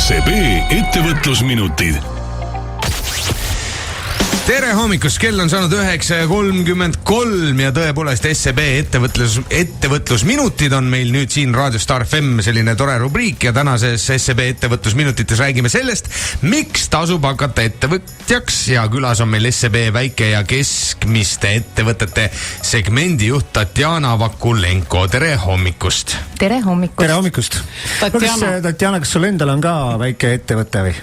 SEB ettevõtlusminutid. Tere hommikust, kell on saanud 9:33 ja tõepoolest SEB ettevõtlusminutid on meil nüüd siin Radio Star FM selline tore rubriik ja tänases SEB ettevõtlusminutites räägime sellest, miks tasub hakata ettevõtjaks ja külas on meil SEB väike- ja keskmiste ettevõtete segmendi juht Tatjana Vakulenko. Tere hommikust! Tere hommikust! Tere hommikust! Tatjana, kas sul endal on ka väike ettevõte või?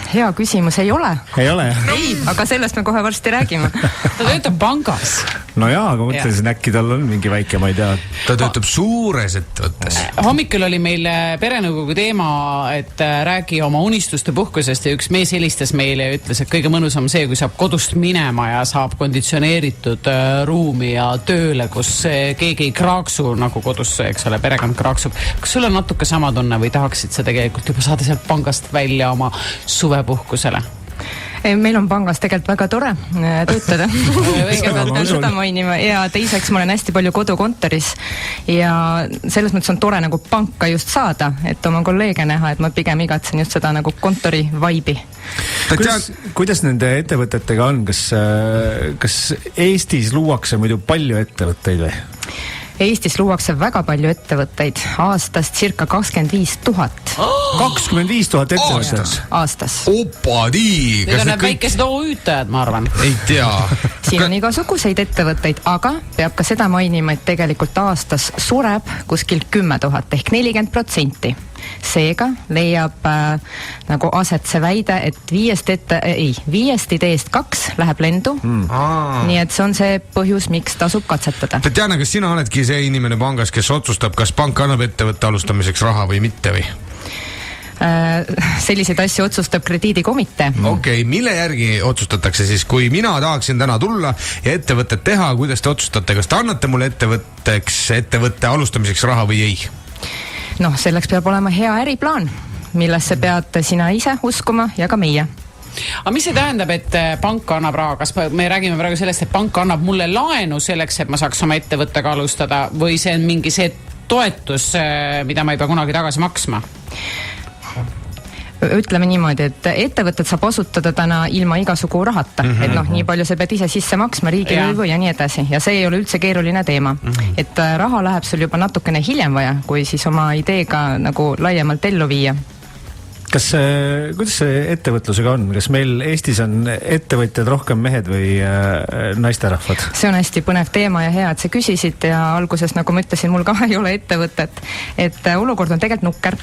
Hea küsimus, ei ole. Ei ole? Ei, aga sellest me kohe varsti räägime. Ta töötab pangas. No jaa, aga mõtlesin, äkki tal on mingi väike, ma ei tea. Ta töötab suures ettevõttes. Hommikul oli meil perenõukogu teema, et räägi oma unistuste puhkusest ja üks mees helistas meile ja ütles, et kõige mõnusam see, kui saab kodust minema ja saab konditsioneeritud ruumi ja tööle, kus keegi ei kraaksu nagu kodus, eks ole, perekond kraaksub. Kas sul on natuke sama tunne või tahaksid sa tegelikult juba saada sealt pangast välja oma suvepuhkusele? Meil on pangas tegelikult väga tore töötada. Kõigepealt pean seda mainima ja teiseks ma olen hästi palju kodukontoris ja selles mõttes on tore nagu panka just saada, et oma kolleege näha, et ma pigem igatsen just seda nagu kontori vaibi. Kuidas nende ettevõtetega on? Kas Eestis luuakse muidu palju ettevõtteid või? Eestis luuakse väga palju ettevõtteid, aastast circa 25 000. 25 000 ettevõtteid? Aastas. Need on need väikesed OÜ-tajad, ma arvan. Ei tea. Siin on igasuguseid ettevõtteid, aga peab ka seda mainima, et tegelikult aastas sureb kuskil 10 000 ehk 40%. Seega leiab nagu aset see väide, et viiest ideest 2 läheb lendu. Nii et see on see põhjus, miks tasub katsetada. Tatjana, kas sina oledki see inimene pangas, kes otsustab, kas pank annab ettevõtte alustamiseks raha või mitte või? Selliseid asju otsustab krediidikomitee. Okei, mille järgi otsustatakse siis, kui mina tahaksin täna tulla ja ettevõtet teha, kuidas te otsustate, kas te annate mulle ettevõtte alustamiseks raha või ei? Noh, selleks peab olema hea äriplaan, millesse pead sina ise uskuma ja ka meie. Aga mis see tähendab, et pank annab raha? Kas me räägime praegu sellest, et pank annab mulle laenu selleks, et ma saaks oma ettevõttega alustada või see on mingi see toetus, mida ma ei pea kunagi tagasi maksma? Ütleme niimoodi, et ettevõtted saab asutada täna ilma igasugu rahata. Et noh, nii palju sa pead ise sisse maksma, riigilõivu ja nii edasi. Ja see ei ole üldse keeruline teema. Et raha läheb sul juba natukene hiljem vaja, kui siis oma ideega nagu laiemalt ellu viia. Kuidas see ettevõtlusega on? Kas meil Eestis on ettevõtjad rohkem mehed või naisterahvad? See on hästi põnev teema ja hea, et sa küsisid ja alguses, nagu ma ütlesin, mul ka ei ole ettevõtet. Et olukord on tegelikult nukker.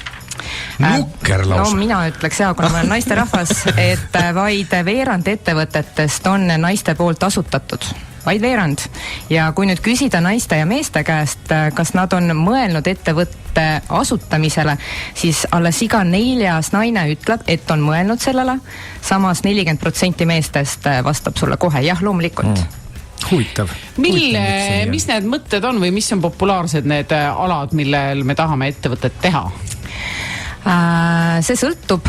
Nukker lausa? No mina ütleks kuna ma olen naisterahvas, et vaid veerand ettevõtetest on naiste poolt asutatud. Vaid veerand. Ja kui nüüd küsida naiste ja meeste käest, kas nad on mõelnud ettevõtte asutamisele, siis alles iga 4. naine ütleb, et on mõelnud sellele. Samas 40% meestest vastab sulle kohe, jah, loomulikult. Huvitav. Mis need mõtted on või mis on populaarsed need alad, millel me tahame ettevõtet teha? See sõltub,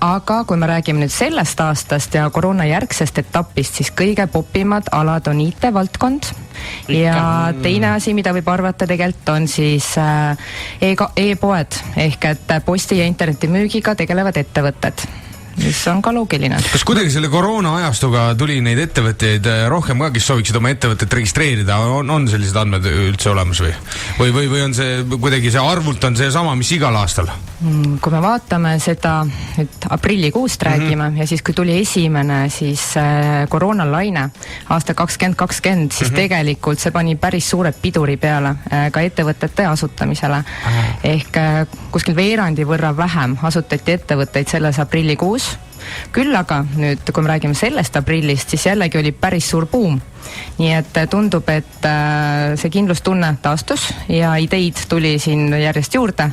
aga kui me räägime nüüd sellest aastast ja koroona järgsest etapist, siis kõige popimad alad on IT-valdkond ja teine asi, mida võib arvata tegelikult on siis e-poed ehk et posti ja internetimüügiga tegelevad ettevõtted, mis on ka loogiline. Kas kuidagi selle koroona ajastuga tuli neid ettevõtteid rohkem ka, kes sooviksid oma ettevõtet registreerida? On sellised andmed üldse olemas või on see kuidagi see arvult on see sama, mis igal aastal? Kui me vaatame seda, et aprillikuust räägime ja siis kui tuli esimene siis koroonalaine aasta 2020, siis tegelikult see pani päris suured piduri peale ka ettevõtete asutamisele. Ehk kuskil veerandi võrra vähem asutati ettevõtteid selles aprillikuus. Küll aga nüüd, kui me räägime sellest aprillist, siis jällegi oli päris suur buum. Nii et tundub, et see kindlustunne taastus ja ideid tuli siin järjest juurde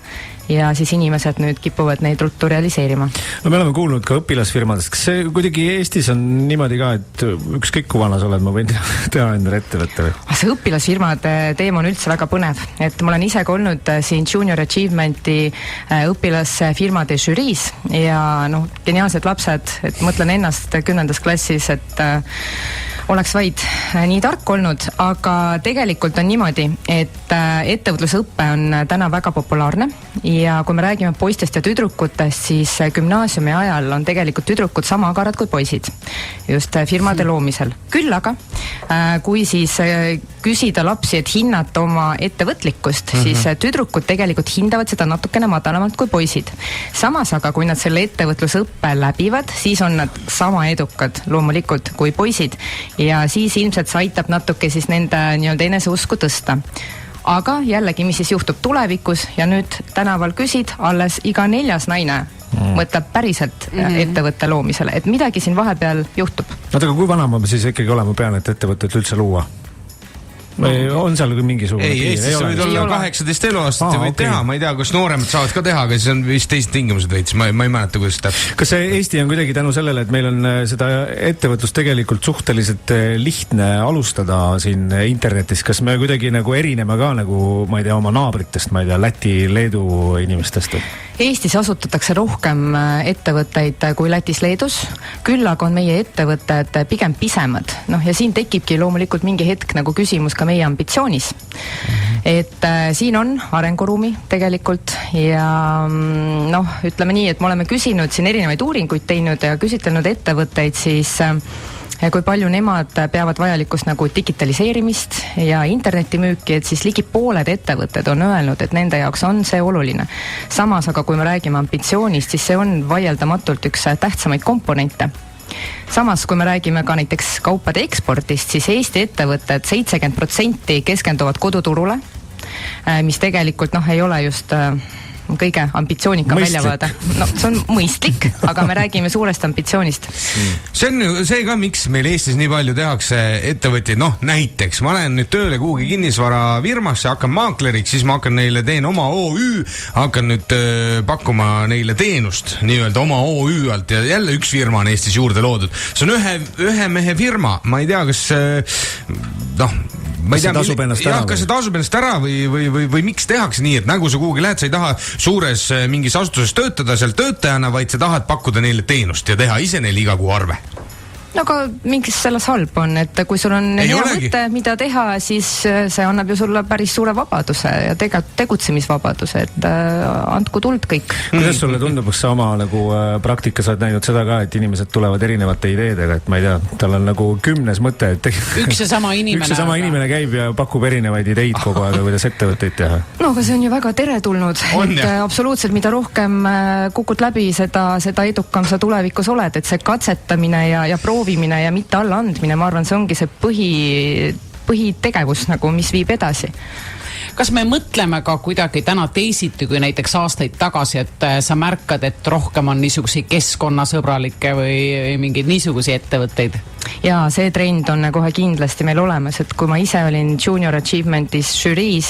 ja siis inimesed nüüd kipuvad neid ruttu realiseerima. No me oleme kuulnud ka õpilasfirmadest. Kas see kuidagi Eestis on niimoodi ka, et ükskõik kui vanas oled, ma võin teha endale ettevõtte või? See õpilasfirmade teema on üldse väga põnev. Et ma olen ise olnud siin Junior Achievementi õpilasfirmade žüriis ja geniaalsed lapsed, et mõtlen ennast 10. klassis, et oleks vaid nii tark olnud, aga tegelikult on niimoodi, et ettevõtlusõppe on täna väga populaarne ja kui me räägime poistest ja tüdrukutest, siis gümnaasiumi ajal on tegelikult tüdrukud sama agarad kui poisid just firmade loomisel. Küll aga kui siis küsida lapsi, et hinnata oma ettevõtlikkust, siis tüdrukud tegelikult hindavad seda natukene madalamalt kui poisid. Samas aga, kui nad selle ettevõtlusõppe läbivad, siis on nad sama edukad loomulikult kui poisid ja siis ilmselt see aitab natuke siis nende nii-öelda eneseusku tõsta. Aga jällegi, mis siis juhtub tulevikus ja nüüd tänaval küsid, alles iga 4. naine mõtleb päriselt ettevõtte loomisele, et midagi siin vahepeal juhtub. Aga kui vana ma siis ikkagi olema pean, et ettevõtet üldse luua? Või on seal mingisugune ei, Eestis võid olla 18 eluaastat ja võid teha, ma ei tea, kus nooremad saavad ka teha, aga siis on vist teised tingimused veits, ma ei mäleta, kuidas täpselt. Kas see Eesti on kuidagi tänu sellele, et meil on seda ettevõtlust tegelikult suhteliselt lihtne alustada siin internetis, kas me kuidagi nagu erineme ka nagu, ma ei tea, oma naabritest, ma ei tea, Läti, Leedu inimestest? Eestis asutatakse rohkem ettevõtteid kui Lätis, Leedus, küll aga on meie ettevõtted pigem pisemad. Ja siin tekibki loomulikult mingi hetk nagu küsimus ka meie ambitsioonis. Et siin on arenguruumi tegelikult ja ütleme nii, et me oleme küsinud siin erinevaid uuringuid teinud ja küsitlenud ettevõtteid, siis kui palju nemad peavad vajalikust nagu digitaliseerimist ja internetimüüki, et siis ligi pooled ettevõtted on öelnud, et nende jaoks on see oluline. Samas aga kui me räägime ambitsioonist, siis see on vaieldamatult üks tähtsamaid komponente. Samas, kui me räägime ka näiteks kaupade eksportist, siis Eesti ettevõtted 70% keskenduvad koduturule, mis tegelikult ei ole just kõige ambitsioonikam väljavaade. See on mõistlik, aga me räägime suurest ambitsioonist. See on see ka, miks meil Eestis nii palju tehakse ettevõtjaid. Näiteks, ma lähen nüüd tööle kuhugi kinnisvarafirmasse, hakkan maakleriks, siis ma hakkan neile teen oma OÜ, hakkan nüüd pakkuma neile teenust nii-öelda oma OÜ alt ja jälle üks firma on Eestis juurde loodud. See on ühe mehe firma, ma ei tea, kas kas see tasub ennast ära või miks tehakse nii, et nagu sa kuhugi lähed, sa ei taha suures mingis asutuses töötada seal töötajana, vaid sa tahad pakkuda neile teenust ja teha ise neile iga kuu arve. Aga mingis selles halb on, et kui sul on hea mõte, mida teha, siis see annab ju sulle päris suure vabaduse ja tegutsemisvabaduse, et andku tuld kõik. Kuidas sulle tundub, kas sa oma nagu praktikas oled näinud seda ka, et inimesed tulevad erinevate ideedega, et ma ei tea, tal on nagu 10 mõte, et üks ja sama inimene käib ja pakub erinevaid ideid kogu aeg, kuidas ettevõtteid teha. Aga see on ju väga teretulnud, et absoluutselt mida rohkem kukut läbi, seda edukam sa tulevikus oled, et see katsetamine ja proovimine ja mitte alla andmine, ma arvan, see ongi see põhitegevus, nagu, mis viib edasi. Kas me mõtleme ka kuidagi täna teisiti kui näiteks aastaid tagasi, et sa märkad, et rohkem on niisuguseid keskkonnasõbralikke või mingeid niisuguseid ettevõtteid? Ja see trend on kohe kindlasti meil olemas, et kui ma ise olin Junior Achievementis žüriis,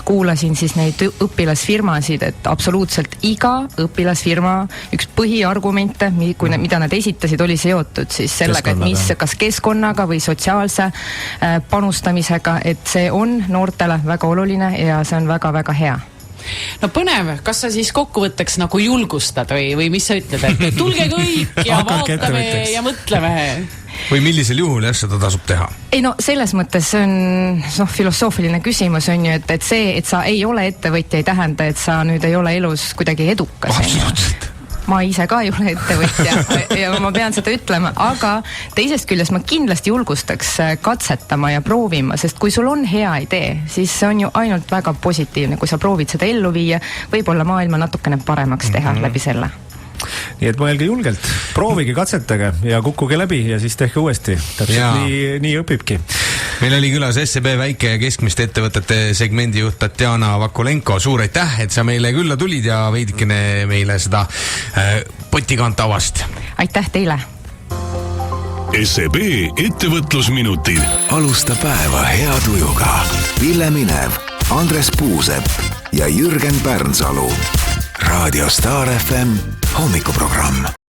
kuulasin siis neid õpilasfirmasid, et absoluutselt iga õpilasfirma üks põhiargumente, mida nad esitasid, oli seotud siis sellega, et kas keskkonnaga või sotsiaalse panustamisega, et see on noortele väga oluline ja see on väga-väga hea. No põnev, kas sa siis kokkuvõtteks nagu julgustad või mis sa ütled, et tulge kõik ja vaatame ja mõtleme? Või millisel juhul seda tasub teha? Ei selles mõttes see on filosoofiline küsimus on ju, et see, et sa ei ole ettevõtja ei tähenda, et sa nüüd ei ole elus kuidagi edukas. Absoluutselt. Ma ise ka ei ole ettevõtja ja ma pean seda ütlema, aga teisest küljest ma kindlasti julgustaks katsetama ja proovima, sest kui sul on hea idee, siis see on ju ainult väga positiivne, kui sa proovid seda ellu viia, võib-olla maailma natukene paremaks teha läbi selle. Nii et mõelge julgelt, proovige, katsetage ja kukkuge läbi ja siis tehke uuesti. Täpselt nii õpibki. Meil oli külas SEB väike ja keskmiste ettevõtete segmendi juht Tatjana Vakulenko. Suur aitäh, et sa meile külla tulid ja veidikene meile seda potikant avast. Aitäh teile! SEB ettevõtlusminutid. Alusta päeva hea tujuga. Ville Minev, Andres Puusepp ja Jürgen Pärnsalu. Radio Star FM hommikuprogramm.